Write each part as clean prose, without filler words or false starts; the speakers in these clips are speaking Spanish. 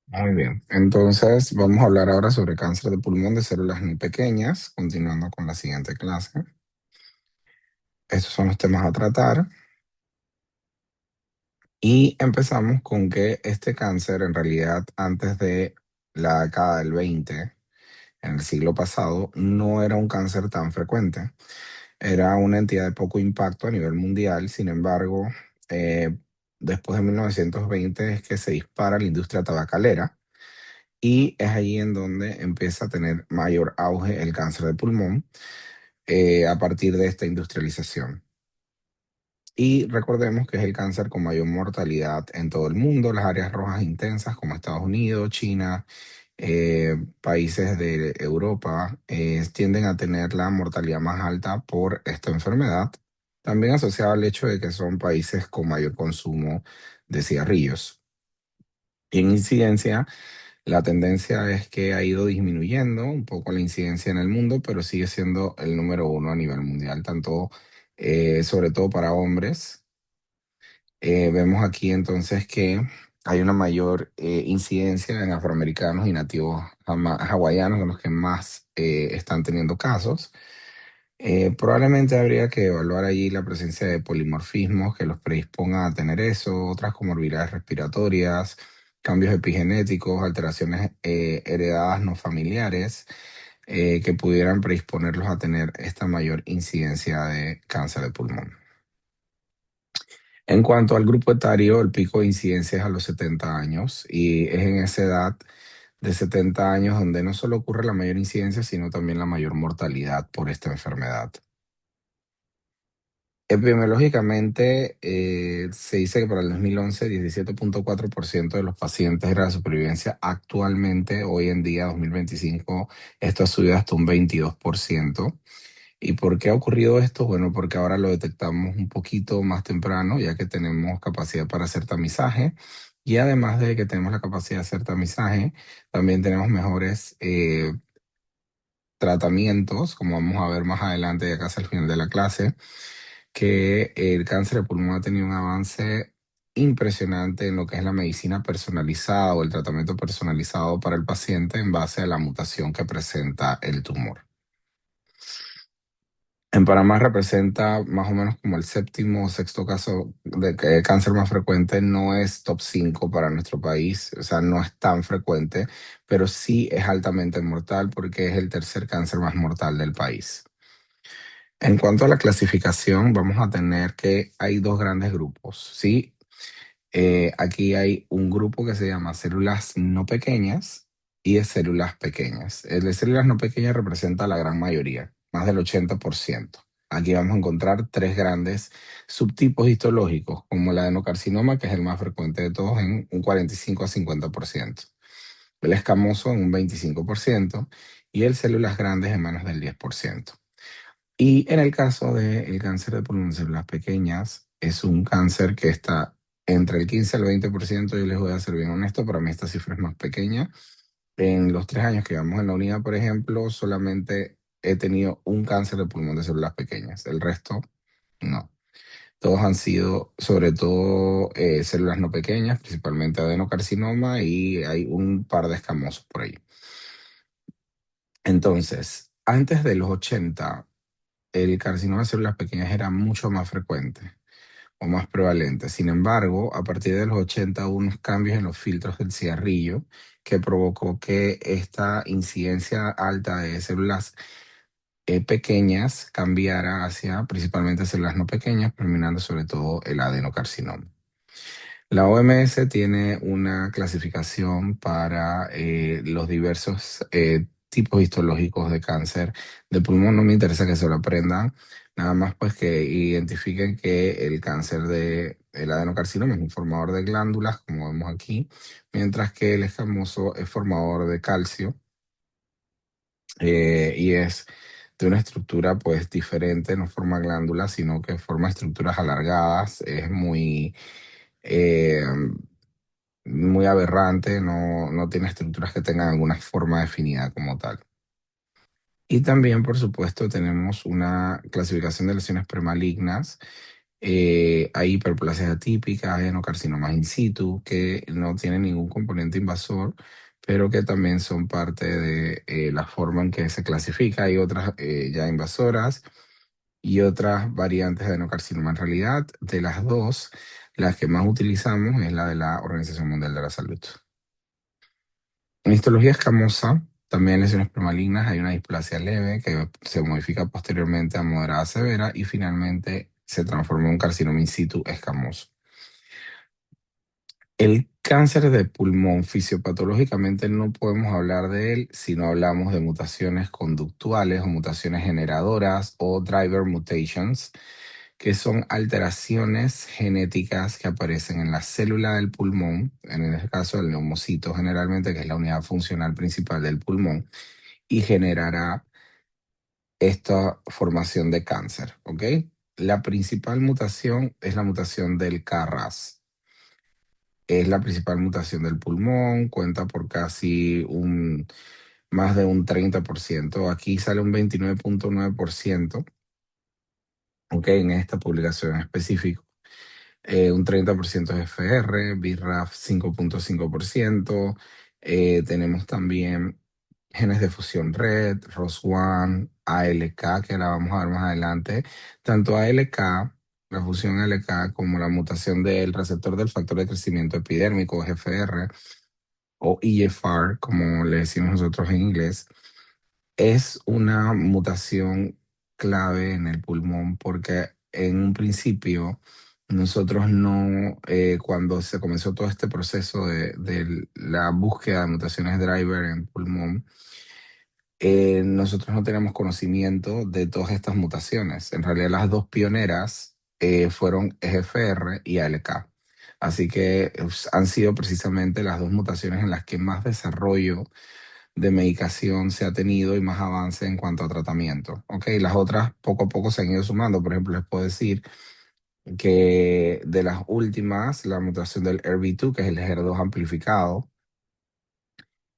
Muy bien. Entonces, vamos a hablar ahora sobre cáncer de pulmón de células muy pequeñas, continuando con la siguiente clase. Estos son los temas a tratar. Y empezamos con que este cáncer, en realidad, antes de la década del 20, en el siglo pasado, no era un cáncer tan frecuente. Era una entidad de poco impacto a nivel mundial. Sin embargo, eh, después de 1920 es que se dispara la industria tabacalera. Y es ahí en donde empieza a tener mayor auge el cáncer de pulmón a partir de esta industrialización. Y recordemos que es el cáncer con mayor mortalidad en todo el mundo. Las áreas rojas intensas como Estados Unidos, China, países de Europa tienden a tener la mortalidad más alta por esta enfermedad, también asociada al hecho de que son países con mayor consumo de cigarrillos. Y en incidencia, la tendencia es que ha ido disminuyendo un poco la incidencia en el mundo, pero sigue siendo el número uno a nivel mundial, tanto, sobre todo para hombres. Vemos aquí entonces que hay una mayor incidencia en afroamericanos y nativos hawaianos, son los que más están teniendo casos. Probablemente habría que evaluar allí la presencia de polimorfismos que los predispongan a tener eso, otras comorbilidades respiratorias, cambios epigenéticos, alteraciones heredadas no familiares que pudieran predisponerlos a tener esta mayor incidencia de cáncer de pulmón. En cuanto al grupo etario, el pico de incidencia es a los 70 años y es en esa edad de 70 años donde no solo ocurre la mayor incidencia, sino también la mayor mortalidad por esta enfermedad. Epidemiológicamente, se dice que para el 2011, 17,4% de los pacientes era de supervivencia. Actualmente, hoy en día, 2025, esto ha subido hasta un 22%. ¿Y por qué ha ocurrido esto? Bueno, porque ahora lo detectamos un poquito más temprano, ya que tenemos capacidad para hacer tamizaje. Y además de que tenemos la capacidad de hacer tamizaje, también tenemos mejores tratamientos, como vamos a ver más adelante, ya casi al final de la clase, que el cáncer de pulmón ha tenido un avance impresionante en lo que es la medicina personalizada o el tratamiento personalizado para el paciente en base a la mutación que presenta el tumor. En Panamá representa más o menos como el séptimo o sexto caso de cáncer más frecuente. No es top 5 para nuestro país, o sea, no es tan frecuente, pero sí es altamente mortal porque es el tercer cáncer más mortal del país. En cuanto a la clasificación, vamos a tener que hay dos grandes grupos, ¿sí? Aquí hay un grupo que se llama células no pequeñas y de células pequeñas. El de células no pequeñas representa la gran mayoría, más del 80%. Aquí vamos a encontrar tres grandes subtipos histológicos, como el adenocarcinoma, que es el más frecuente de todos, en un 45 a 50%, el escamoso en un 25% y el células grandes en menos del 10%. Y en el caso del cáncer de pulmón de células pequeñas, es un cáncer que está entre el 15 al 20%. Yo les voy a ser bien honesto, para mí esta cifra es más pequeña. En los 3 años que llevamos en la unidad, por ejemplo, solamente he tenido un cáncer de pulmón de células pequeñas. El resto, no. Todos han sido, sobre todo, células no pequeñas, principalmente adenocarcinoma, y hay un par de escamosos por ahí. Entonces, antes de los 80, el carcinoma de células pequeñas era mucho más frecuente o más prevalente. Sin embargo, a partir de los 80 hubo unos cambios en los filtros del cigarrillo que provocó que esta incidencia alta de células pequeñas cambiara hacia principalmente células no pequeñas, terminando sobre todo el adenocarcinoma. La OMS tiene una clasificación para los diversos tipos histológicos de cáncer de pulmón. No me interesa que se lo aprendan, nada más pues que identifiquen que el cáncer de el adenocarcinoma es un formador de glándulas, como vemos aquí, mientras que el escamoso es formador de calcio y es de una estructura pues diferente, no forma glándulas, sino que forma estructuras alargadas, es eh, muy aberrante, no tiene estructuras que tengan alguna forma definida como tal. Y también, por supuesto, tenemos una clasificación de lesiones premalignas. hay hiperplasias atípicas, hay adenocarcinomas in situ, que no tienen ningún componente invasor, pero que también son parte de la forma en que se clasifica. Hay otras ya invasoras y otras variantes de adenocarcinoma. En realidad, de las dos, las que más utilizamos es la de la Organización Mundial de la Salud. En histología escamosa, también lesiones premalignas, hay una displasia leve que se modifica posteriormente a moderada severa y finalmente se transforma en un carcinoma in situ escamoso. El cáncer de pulmón fisiopatológicamente no podemos hablar de él si no hablamos de mutaciones conductuales o mutaciones generadoras o driver mutations, que son alteraciones genéticas que aparecen en la célula del pulmón, en este caso el neumocito generalmente, que es la unidad funcional principal del pulmón, y generará esta formación de cáncer, ¿ok? La principal mutación es la mutación del KRAS. Es la principal mutación del pulmón, cuenta por casi más de un 30%. Aquí sale un 29.9%, ¿ok? En esta publicación específica. Un 30% es FR, BRAF 5.5%. Tenemos también genes de fusión RET, ROS1, ALK, que la vamos a ver más adelante. Tanto ALK, la fusión ALK, como la mutación del receptor del factor de crecimiento epidérmico, GFR, o EGFR, como le decimos nosotros en inglés, es una mutación clave en el pulmón porque en un principio nosotros no, cuando se comenzó todo este proceso de la búsqueda de mutaciones driver en pulmón, nosotros no tenemos conocimiento de todas estas mutaciones. En realidad las dos pioneras fueron EGFR y ALK. Así que han sido precisamente las dos mutaciones en las que más desarrollo de medicación se ha tenido y más avance en cuanto a tratamiento. Ok, las otras poco a poco se han ido sumando. Por ejemplo, les puedo decir que de las últimas, la mutación del ERB2, que es el HER2 amplificado,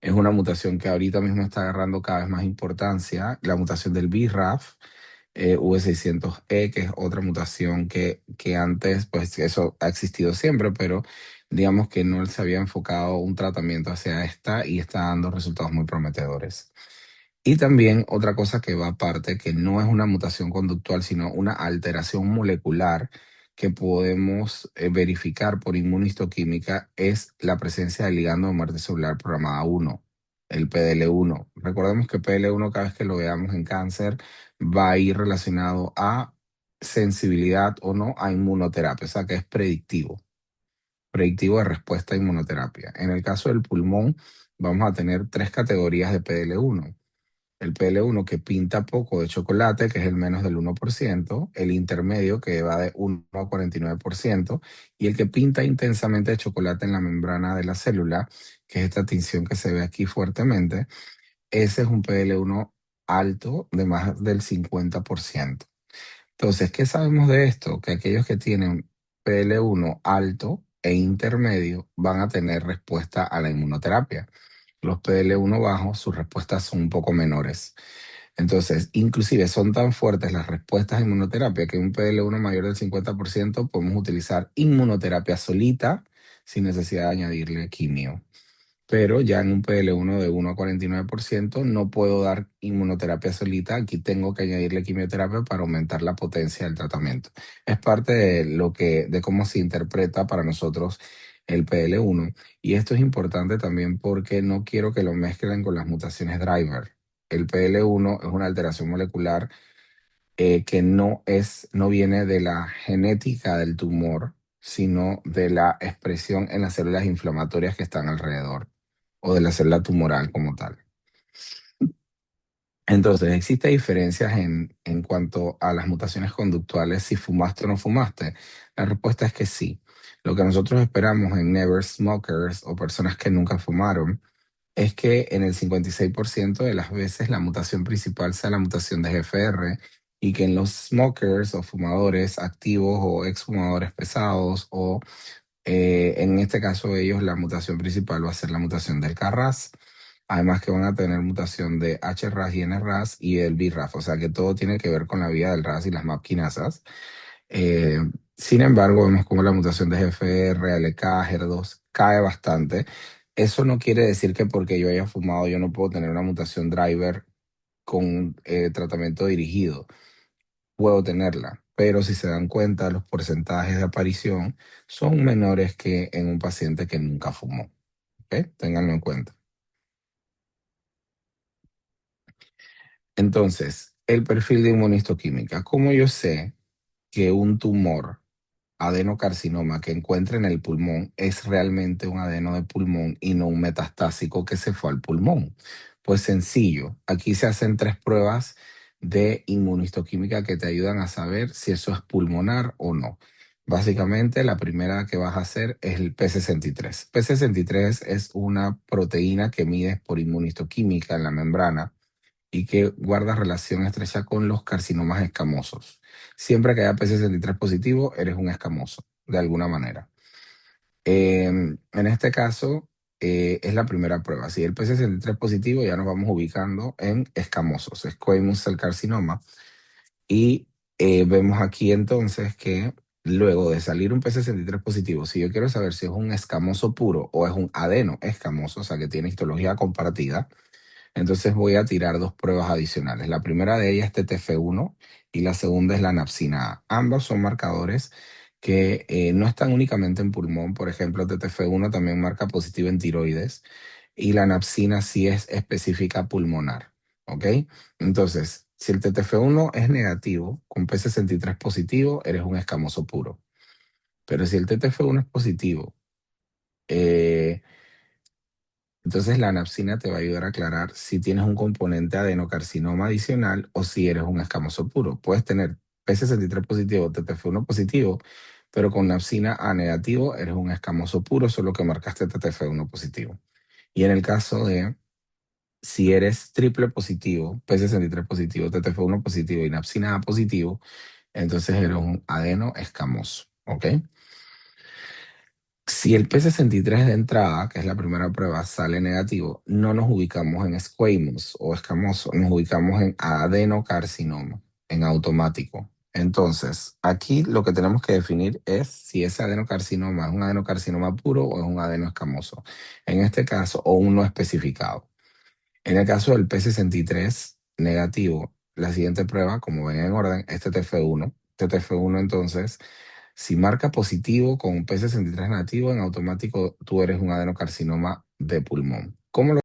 es una mutación que ahorita mismo está agarrando cada vez más importancia. La mutación del BRAF, V600E, que es otra mutación que antes, pues eso ha existido siempre, pero digamos que no se había enfocado un tratamiento hacia esta y está dando resultados muy prometedores. Y también otra cosa que va aparte, que no es una mutación conductual, sino una alteración molecular que podemos verificar por inmunistoquímica, es la presencia del ligando de muerte celular programada 1, el PDL1. Recordemos que PDL1 cada vez que lo veamos en cáncer va a ir relacionado a sensibilidad o no a inmunoterapia, o sea que es predictivo de respuesta a inmunoterapia. En el caso del pulmón vamos a tener tres categorías de PDL1: el PL1 que pinta poco de chocolate, que es el menos del 1%, el intermedio que va de 1 a 49%, y el que pinta intensamente de chocolate en la membrana de la célula, que es esta tinción que se ve aquí fuertemente. Ese es un PL1 alto de más del 50%. Entonces, ¿qué sabemos de esto? Que aquellos que tienen PL1 alto e intermedio van a tener respuesta a la inmunoterapia. Los PL1 bajos, sus respuestas son un poco menores. Entonces, inclusive son tan fuertes las respuestas a inmunoterapia que un PL1 mayor del 50% podemos utilizar inmunoterapia solita sin necesidad de añadirle quimio. Pero ya en un PL1 de 1 a 49% no puedo dar inmunoterapia solita. Aquí tengo que añadirle quimioterapia para aumentar la potencia del tratamiento. Es parte de de cómo se interpreta para nosotros el PL1. Y esto es importante también porque no quiero que lo mezclen con las mutaciones driver. El PL1 es una alteración molecular que no viene de la genética del tumor, sino de la expresión en las células inflamatorias que están alrededor o de la célula tumoral como tal. Entonces, ¿existe diferencias en cuanto a las mutaciones conductuales si fumaste o no fumaste? La respuesta es que sí. Lo que nosotros esperamos en never smokers o personas que nunca fumaron es que en el 56% de las veces la mutación principal sea la mutación de GFR y que en los smokers o fumadores activos o exfumadores pesados o en este caso ellos la mutación principal va a ser la mutación del KRAS. Además que van a tener mutación de HRAS y NRAS y el BRAF, o sea que todo tiene que ver con la vía del RAS y las MAP quinasas. Eh, Sin embargo, vemos como la mutación de GFR, LK, HER2 cae bastante. Eso no quiere decir que porque yo haya fumado yo no puedo tener una mutación driver con tratamiento dirigido. Puedo tenerla, pero si se dan cuenta, los porcentajes de aparición son menores que en un paciente que nunca fumó. ¿Ok? Ténganlo en cuenta. Entonces, el perfil de inmunistoquímica. ¿Cómo yo sé que un tumor adenocarcinoma que encuentre en el pulmón es realmente un adeno de pulmón y no un metastásico que se fue al pulmón? Pues sencillo, aquí se hacen tres pruebas de inmunistoquímica que te ayudan a saber si eso es pulmonar o no. Básicamente, la primera que vas a hacer es el P63. P63 es una proteína que mides por inmunistoquímica en la membrana y que guarda relación estrecha con los carcinomas escamosos. Siempre que haya P63 positivo, eres un escamoso, de alguna manera. En este caso, es la primera prueba. Si el P63 positivo, ya nos vamos ubicando en escamosos, squamous cell carcinoma. Y vemos aquí entonces que luego de salir un P63 positivo, si yo quiero saber si es un escamoso puro o es un adeno escamoso, o sea que tiene histología compartida, entonces voy a tirar dos pruebas adicionales. La primera de ellas es TTF1 y la segunda es la napsina A. Ambos son marcadores que no están únicamente en pulmón. Por ejemplo, TTF1 también marca positivo en tiroides y la napsina sí es específica pulmonar. ¿Ok? Entonces, si el TTF1 es negativo, con P63 positivo, eres un escamoso puro. Pero si el TTF1 es positivo, eh, entonces la napsina te va a ayudar a aclarar si tienes un componente adenocarcinoma adicional o si eres un escamoso puro. Puedes tener P63 positivo, TTF1 positivo, pero con napsina A negativo eres un escamoso puro, solo que marcaste TTF1 positivo. Y en el caso de si eres triple positivo, P63 positivo, TTF1 positivo y napsina A positivo, entonces eres un adeno escamoso. ¿Ok? Si el P63 de entrada, que es la primera prueba, sale negativo, no nos ubicamos en squamous o escamoso, nos ubicamos en adenocarcinoma, en automático. Entonces, aquí lo que tenemos que definir es si ese adenocarcinoma es un adenocarcinoma puro o es un adenoescamoso. En este caso, o un no especificado. En el caso del P63 negativo, la siguiente prueba, como ven en orden, es TTF1. TTF1 entonces, si marca positivo con un P63 negativo, en automático tú eres un adenocarcinoma de pulmón. ¿Cómo lo